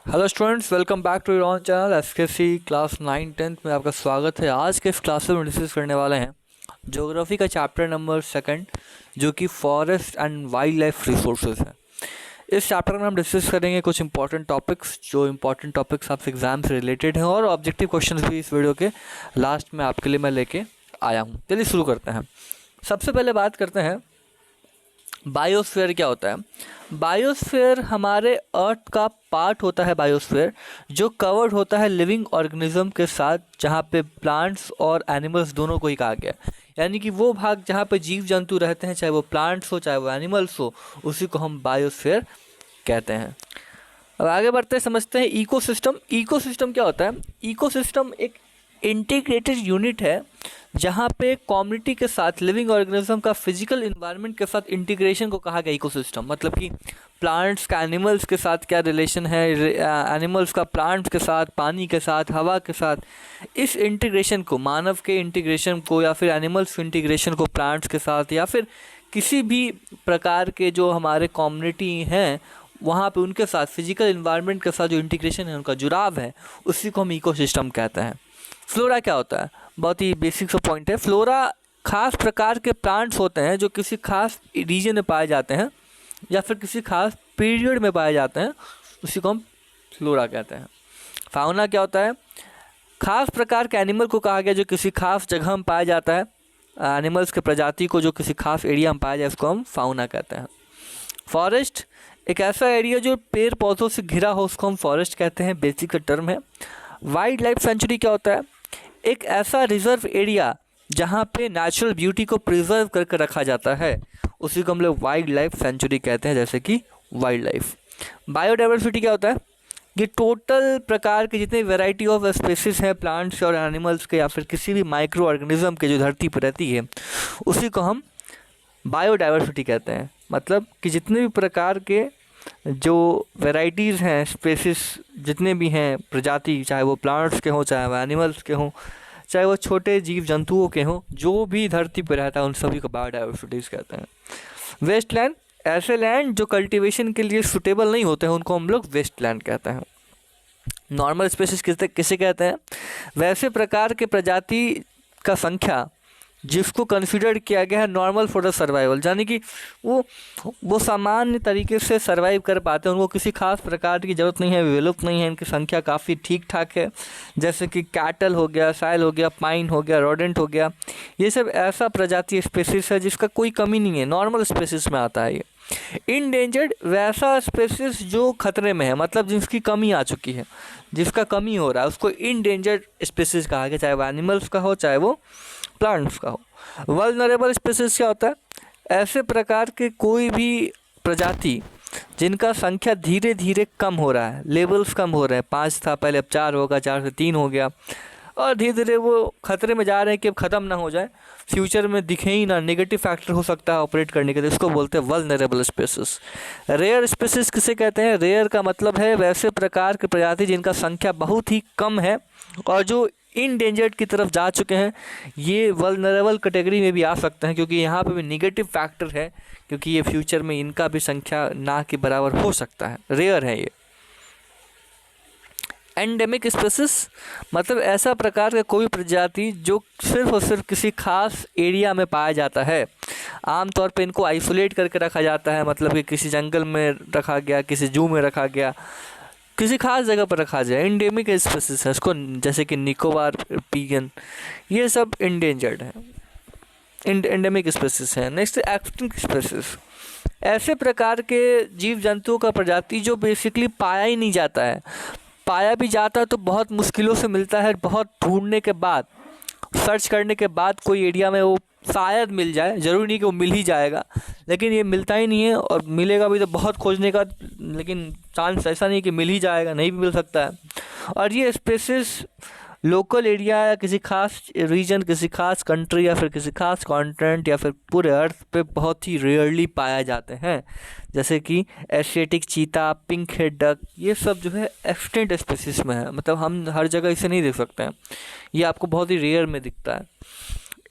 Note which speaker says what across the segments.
Speaker 1: Hello students, welcome back to your own channel SKC class 9-10 में आपका स्वागत है। आज के इस क्लास में डिस्कस करने वाले हैं ज्योग्राफी का चैप्टर नंबर 2 जो कि forest and wild life resources है। इस चैप्टर में हम डिस्कस करेंगे कुछ इंपॉर्टेंट टॉपिक्स आपसे एग्जाम से रिलेटेड हैं और ऑब्जेक्टिव क्वेश्चंस भी इस वीडियो के लास्ट में आपके लिए मैं लेके आया हूँ। चलिए शुरू करते हैं। सबसे पहले बात करते हैं बायोस्फीयर क्या होता है। बायोस्फीयर हमारे अर्थ का पार्ट होता है बायोस्फीयर, जो कवर्ड होता है लिविंग ऑर्गेनिज्म के साथ, जहाँ पे प्लांट्स और एनिमल्स दोनों को ही कहा गया। यानी कि वो भाग जहाँ पे जीव जंतु रहते हैं, चाहे वो प्लांट्स हो चाहे वो एनिमल्स हो, उसी को हम बायोस्फीयर कहते हैं। अब आगे बढ़ते समझते हैं इकोसिस्टम। इकोसिस्टम क्या होता है? इकोसिस्टम एक इंटीग्रेटेड यूनिट है जहाँ पे कम्युनिटी के साथ लिविंग ऑर्गेनिज्म का फिजिकल इन्वायरमेंट के साथ इंटीग्रेशन को कहा गया इकोसिस्टम। मतलब कि प्लांट्स का एनिमल्स के साथ क्या रिलेशन है, एनिमल्स का प्लांट्स के साथ, पानी के साथ, हवा के साथ, इस इंटीग्रेशन को, मानव के इंटीग्रेशन को या फिर एनिमल्स के इंटीग्रेशन को प्लांट्स के साथ या फिर किसी भी प्रकार के जो हमारे कम्युनिटी हैं वहाँ पे उनके साथ फिजिकल इन्वायरमेंट के साथ जो इंटीग्रेशन है, उनका जुड़ाव है, उसी को हम इकोसिस्टम कहते हैं। फ्लोरा क्या होता है? बहुत ही बेसिक सा पॉइंट है। फ्लोरा खास प्रकार के प्लांट्स होते हैं जो किसी खास रीजन में पाए जाते हैं या फिर किसी खास पीरियड में पाए जाते हैं, उसी को हम फ्लोरा कहते हैं। फाउना क्या होता है? खास प्रकार के एनिमल को कहा गया जो किसी खास जगह में पाया जाता है। एनिमल्स के प्रजाति को जो किसी खास एरिया में पाया जाए, उसको हम फाउना कहते हैं। फॉरेस्ट एक ऐसा एरिया जो पेड़ पौधों से घिरा हो, उसको हम फॉरेस्ट कहते हैं, बेसिक का टर्म है। वाइल्ड लाइफ सेंचुरी क्या होता है? एक ऐसा रिजर्व एरिया जहाँ पे नेचुरल ब्यूटी को प्रिजर्व करके रखा जाता है, उसी को हम लोग वाइल्ड लाइफ सेंचुरी कहते हैं, जैसे कि वाइल्ड लाइफ। बायोडाइवर्सिटी क्या होता है? ये टोटल प्रकार के जितने वैरायटी ऑफ स्पेसीज हैं प्लांट्स और एनिमल्स के या फिर किसी भी माइक्रो ऑर्गेनिज्म के जो धरती पर रहती है, उसी को हम बायोडाइवर्सिटी कहते हैं। मतलब कि जितने भी प्रकार के जो वैराइटीज़ हैं, स्पेसिस जितने भी हैं, प्रजाति, चाहे वो प्लांट्स के हों चाहे वो एनिमल्स के हों चाहे वो छोटे जीव जंतुओं के हों, जो भी धरती पर रहता है उन सभी को बायोडाइवर्सिटीज़ कहते हैं। वेस्टलैंड ऐसे लैंड जो कल्टीवेशन के लिए सुटेबल नहीं होते हैं, उनको हम लोग वेस्टलैंड कहते हैं। नॉर्मल स्पेसिस किसे कहते हैं? वैसे प्रकार के प्रजाति का संख्या जिसको कंसिडर्ड किया गया है नॉर्मल फॉर द सर्वाइवल, यानी कि वो सामान्य तरीके से सर्वाइव कर पाते हैं, उनको किसी खास प्रकार की ज़रूरत नहीं है, विलुप्त नहीं है, इनकी संख्या काफ़ी ठीक ठाक है। जैसे कि कैटल हो गया, साइल हो गया, पाइन हो गया, रोडेंट हो गया, ये सब ऐसा प्रजाति स्पेसिस है जिसका कोई कमी नहीं है, नॉर्मल स्पेसिस में आता है ये। इंडेंजर्ड वैसा स्पेसिस जो खतरे में है, मतलब जिसकी कमी आ चुकी है, जिसका कमी हो रहा है, उसको इंडेंजर्ड स्पेसिस कहा गया, चाहे वो एनिमल्स का हो चाहे वो प्लांट्स का हो। वल्नरेबल स्पेसिस क्या होता है? ऐसे प्रकार के कोई भी प्रजाति जिनका संख्या धीरे धीरे कम हो रहा है, लेवल्स कम हो रहे हैं, 5 था पहले अब 4 होगा, 4 से 3 हो गया, और धीरे धीरे वो खतरे में जा रहे हैं कि अब ख़त्म ना हो जाए, फ्यूचर में दिखे ही ना, नेगेटिव फैक्टर हो सकता है ऑपरेट करने के लिए, इसको बोलते हैं वल्नरेबल स्पेसिस। रेयर स्पेसिस किसे कहते हैं? रेयर का मतलब है वैसे प्रकार के प्रजाति जिनका संख्या बहुत ही कम है और जो इंडेंजर्ड की तरफ जा चुके हैं, ये वल्नरेबल कैटेगरी में भी आ सकते हैं, क्योंकि यहाँ पे भी नेगेटिव फैक्टर है, क्योंकि ये फ्यूचर में इनका भी संख्या ना के बराबर हो सकता है, रेयर है ये। एंडेमिक स्पेसिस मतलब ऐसा प्रकार का कोई प्रजाति जो सिर्फ और सिर्फ किसी खास एरिया में पाया जाता है। आमतौर पे इनको आइसोलेट करके रखा जाता है, मतलब कि किसी जंगल में रखा गया, किसी जू में रखा गया, किसी खास जगह पर रखा जाए, इंडेमिक स्पेसिस है इसको, जैसे कि निकोबार पिजन, ये सब इंडेंजर्ड है, एंडेमिक स्पेसिस है। नेक्स्ट एक्सटिंक्ट स्पेसिस, ऐसे प्रकार के जीव जंतुओं का प्रजाति जो बेसिकली पाया ही नहीं जाता है, पाया भी जाता है तो बहुत मुश्किलों से मिलता है, बहुत ढूंढने के बाद, सर्च करने के बाद कोई एरिया में वो शायद मिल जाए, ज़रूरी नहीं कि वो मिल ही जाएगा, लेकिन ये मिलता ही नहीं है, और मिलेगा भी तो बहुत खोजने का, लेकिन चांस ऐसा नहीं कि मिल ही जाएगा, नहीं भी मिल सकता है। और ये स्पेसिस लोकल एरिया या किसी खास रीजन, किसी खास कंट्री या फिर किसी खास कॉन्टिनेंट या फिर पूरे अर्थ पे बहुत ही रेयरली पाया जाते हैं, जैसे कि Asiatic cheetah, pink head duck, ये सब जो है एक्सटिंक्ट स्पेसिस में है, मतलब हम हर जगह इसे नहीं देख सकते हैं, ये आपको बहुत ही रेयर में दिखता है।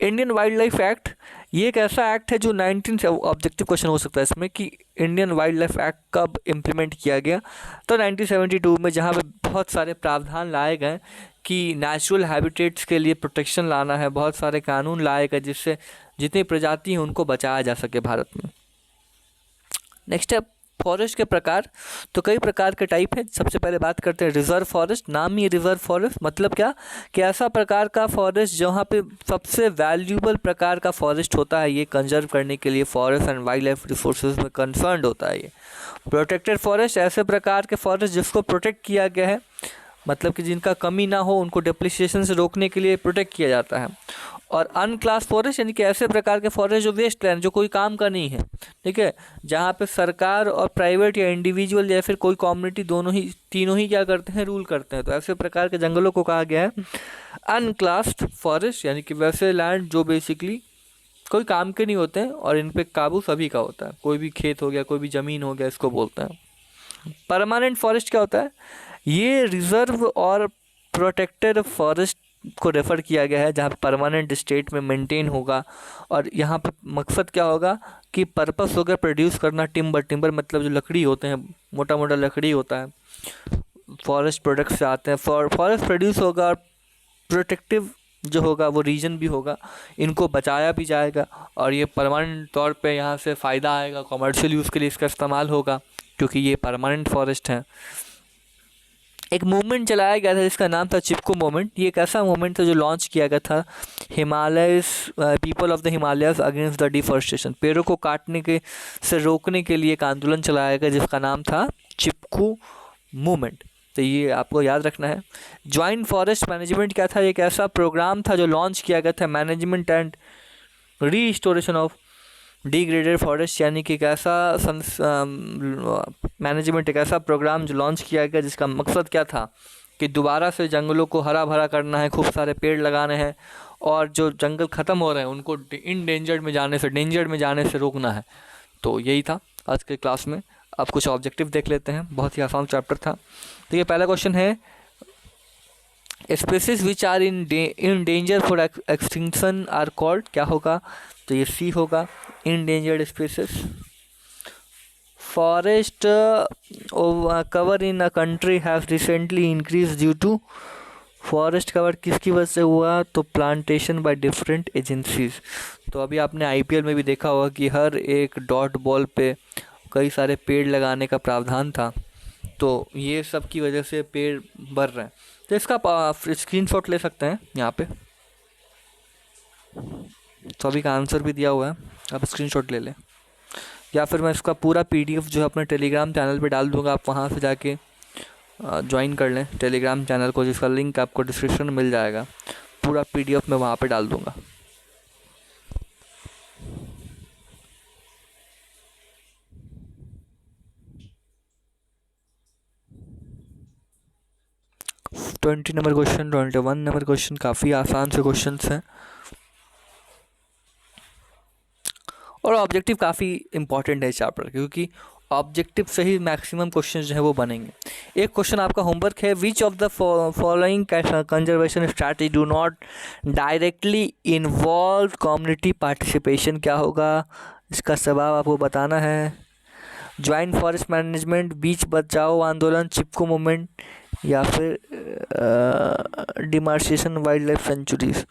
Speaker 1: इंडियन वाइल्ड लाइफ एक्ट ये एक ऐसा एक्ट है जो 19 ऑब्जेक्टिव क्वेश्चन हो सकता है इसमें कि इंडियन वाइल्ड लाइफ एक्ट कब इम्प्लीमेंट किया गया, तो 1972 में, जहाँ पे बहुत सारे प्रावधान लाए गए कि नेचुरल हैबिटेट्स के लिए प्रोटेक्शन लाना है, बहुत सारे कानून लाए गए जिससे जितनी प्रजाति हैं उनको बचाया जा सके भारत में। नेक्स्ट है फॉरेस्ट के प्रकार। तो कई प्रकार के टाइप है। सबसे पहले बात करते हैं रिजर्व फॉरेस्ट। नाम ही रिजर्व फॉरेस्ट मतलब क्या कि ऐसा प्रकार का फॉरेस्ट जहाँ पे सबसे वैल्यूएबल प्रकार का फॉरेस्ट होता है, ये कंजर्व करने के लिए forest and wild life resources में कंसर्न्ड होता है। ये प्रोटेक्टेड फॉरेस्ट ऐसे प्रकार के फॉरेस्ट जिसको प्रोटेक्ट किया गया है, मतलब कि जिनका कमी ना हो, उनको डिप्लीशन से रोकने के लिए प्रोटेक्ट किया जाता है। और अनक्लास फॉरेस्ट यानी कि ऐसे प्रकार के फॉरेस्ट जो वेस्ट लैंड, जो कोई काम का नहीं है, ठीक है, जहाँ पे सरकार और प्राइवेट या इंडिविजुअल या फिर कोई कम्युनिटी तीनों ही क्या करते हैं, रूल करते हैं। तो ऐसे प्रकार के जंगलों को कहा गया है अनक्लास्ड फॉरेस्ट, यानी कि वैसे लैंड जो बेसिकली कोई काम के नहीं होते हैं और इन पे काबू सभी का होता है। कोई भी खेत हो गया, कोई भी ज़मीन हो गया, इसको बोलते हैं। परमानेंट फॉरेस्ट क्या होता है, ये रिजर्व और प्रोटेक्टेड फॉरेस्ट को रेफ़र किया गया है जहाँ पे परमानेंट स्टेट में मेंटेन होगा। और यहाँ पे मकसद क्या होगा कि पर्पस होगा प्रोड्यूस करना टिम्बर मतलब जो लकड़ी होते हैं, मोटा मोटा लकड़ी होता है, फॉरेस्ट प्रोडक्ट्स से आते हैं। फॉरेस्ट प्रोड्यूस होगा और प्रोटेक्टिव जो होगा वो रीजन भी होगा, इनको बचाया भी जाएगा और ये परमानेंट तौर पे यहाँ से फ़ायदा आएगा, कमर्शियल यूज़ के लिए इसका इस्तेमाल होगा क्योंकि ये परमानेंट फॉरेस्ट है। एक मूवमेंट चलाया गया था जिसका नाम था चिपको मूवमेंट। ये एक ऐसा मूवमेंट था जो लॉन्च किया गया था Himalayas people of the Himalayas against the deforestation. पेड़ों को काटने के से रोकने के लिए एक आंदोलन चलाया गया जिसका नाम था चिपको मूवमेंट। तो ये आपको याद रखना है। जॉइंट फॉरेस्ट मैनेजमेंट क्या था, एक ऐसा प्रोग्राम था जो लॉन्च किया गया था management and restoration of degraded forest, यानी कि एक ऐसा मैनेजमेंट, एक ऐसा प्रोग्राम जो लॉन्च किया गया जिसका मकसद क्या था कि दोबारा से जंगलों को हरा भरा करना है, खूब सारे पेड़ लगाने हैं और जो जंगल ख़त्म हो रहे हैं उनको डेंजर्ड में जाने से रोकना है। तो यही था आज के क्लास में। अब कुछ ऑब्जेक्टिव देख लेते हैं, बहुत ही आसान चैप्टर था। तो ये पहला क्वेश्चन है, species which are in danger for extinction are called, क्या होगा, तो ये सी होगा, endangered species. Forest cover in a country have recently increase due to, forest cover किसकी वजह से हुआ, तो प्लांटेशन बाय डिफरेंट एजेंसीज। तो अभी आपने आईपीएल में भी देखा होगा कि हर एक डॉट बॉल पे कई सारे पेड़ लगाने का प्रावधान था, तो ये सब की वजह से पेड़ बढ़ रहे हैं। तो इसका स्क्रीनशॉट ले सकते हैं यहाँ पे, तो अभी का आंसर भी दिया हुआ है, आप स्क्रीनशॉट ले लें, या फिर मैं इसका पूरा पीडीएफ जो है अपने टेलीग्राम चैनल पे डाल दूँगा, आप वहाँ से जाके ज्वाइन कर लें टेलीग्राम चैनल को, जिसका लिंक आपको डिस्क्रिप्शन में मिल जाएगा। पूरा पीडीएफ मैं वहाँ पे डाल दूँगा। Twenty number question, 21 number question, काफ़ी आसान से क्वेश्चन हैं और ऑब्जेक्टिव काफ़ी इंपॉर्टेंट है इस चैप्टर, क्योंकि ऑब्जेक्टिव से ही मैक्सिमम क्वेश्चन जो है वो बनेंगे। एक क्वेश्चन आपका होमवर्क है, which of the following conservation strategy do not directly involve community participation, क्या होगा, इसका जवाब आपको बताना है। ज्वाइंट फॉरेस्ट मैनेजमेंट, बीच बचाओ आंदोलन, चिपको मूवमेंट, या फिर डिमार्केशन वाइल्ड लाइफ सेंचुरीज।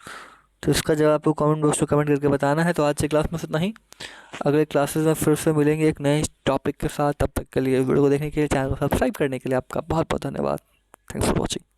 Speaker 1: तो इसका जवाब आपको कमेंट बॉक्स में कमेंट करके बताना है। तो आज से क्लास में इतना ही, अगले क्लासेस में फिर से मिलेंगे एक नए टॉपिक के साथ। तब तक के लिए वीडियो को देखने के लिए, चैनल को सब्सक्राइब करने के लिए आपका बहुत बहुत धन्यवाद। Thanks for watching.